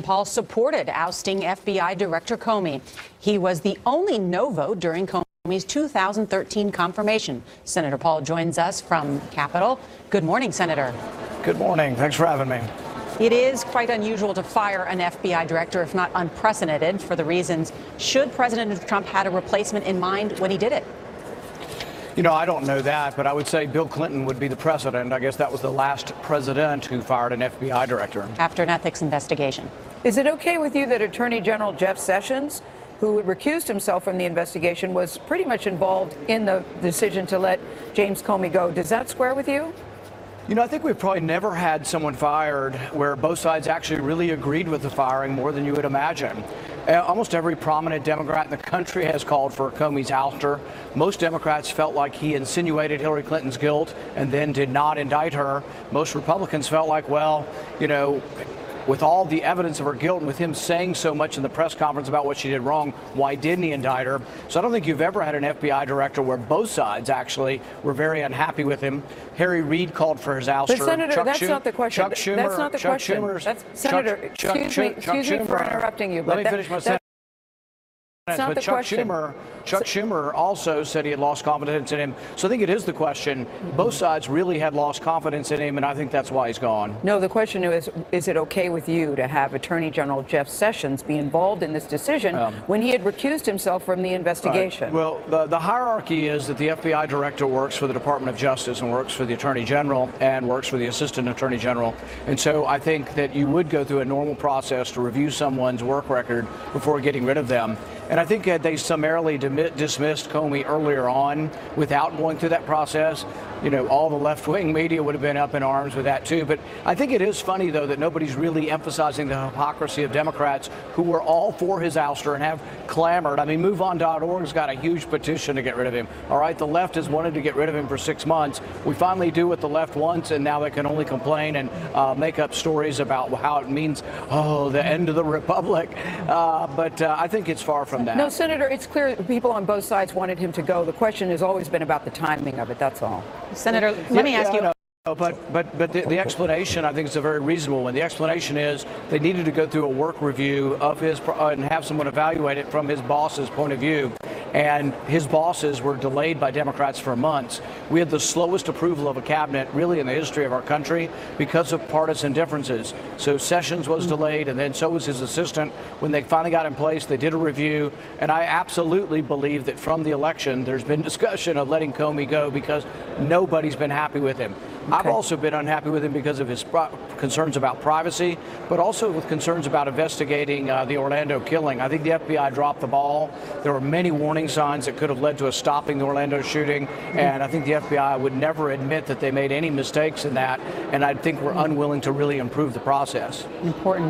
President Paul supported ousting FBI Director Comey. He was the only no vote during Comey's 2013 confirmation. Senator Paul joins us from Capitol. Good morning, Senator. Good morning. Thanks for having me. It is quite unusual to fire an FBI director, if not unprecedented, for the reasons. Should President Trump had a replacement in mind when he did it? You know, I don't know that, but I would say Bill Clinton would be the precedent. I guess that was the last president who fired an FBI director. After an ethics investigation. Is it okay with you that Attorney General Jeff Sessions, who recused himself from the investigation, was pretty much involved in the decision to let James Comey go? Does that square with you? You know, I think we've probably never had someone fired where both sides actually really agreed with the firing more than you would imagine. Almost every prominent Democrat in the country has called for Comey's ouster. Most Democrats felt like he insinuated Hillary Clinton's guilt and then did not indict her. Most Republicans felt like, well, you know, with all the evidence of her guilt and with him saying so much in the press conference about what she did wrong, why didn't he indict her? So I don't think you've ever had an FBI director where both sides actually were very unhappy with him. Harry Reid called for his ouster. But Senator, that's not the question. That's not the question. Senator, excuse me for interrupting you. Let me finish my sentence. That's not the question. Chuck Schumer also said he had lost confidence in him. So I think it is the question. Both sides really had lost confidence in him, and I think that's why he's gone. No, the question is it okay with you to have Attorney General Jeff Sessions be involved in this decision when he had recused himself from the investigation? Right. Well, the hierarchy is that the FBI director works for the Department of Justice and works for the Attorney General and works for the Assistant Attorney General. And so I think that you would go through a normal process to review someone's work record before getting rid of them. And I think they summarily dismissed Comey earlier on without going through that process. You know, all the left-wing media would have been up in arms with that, too. But I think it is funny, though, that nobody's really emphasizing the hypocrisy of Democrats who were all for his ouster and have clamored. I mean, MoveOn.org's got a huge petition to get rid of him. All right, the left has wanted to get rid of him for 6 months. We finally do what the left wants, and now they can only complain and make up stories about how it means, oh, the end of the republic. But I think it's far from that. No, Senator, it's clear people on both sides wanted him to go. The question has always been about the timing of it. That's all. Senator, let me ask you. But the explanation, I think, is a very reasonable one. The explanation is they needed to go through a work review of his and have someone evaluate it from his boss's point of view. And his bosses were delayed by Democrats for months. We had the slowest approval of a cabinet really in the history of our country because of partisan differences. So Sessions was delayed, and then so was his assistant. When they finally got in place, they did a review. And I absolutely believe that from the election, there's been discussion of letting Comey go because nobody's been happy with him. Okay. I've also been unhappy with him because of his concerns about privacy, but also with concerns about investigating the Orlando killing. I think the FBI dropped the ball. There were many warning signs that could have led to us stopping the Orlando shooting, and I think the FBI would never admit that they made any mistakes in that, and I think we're unwilling to really improve the process. Important.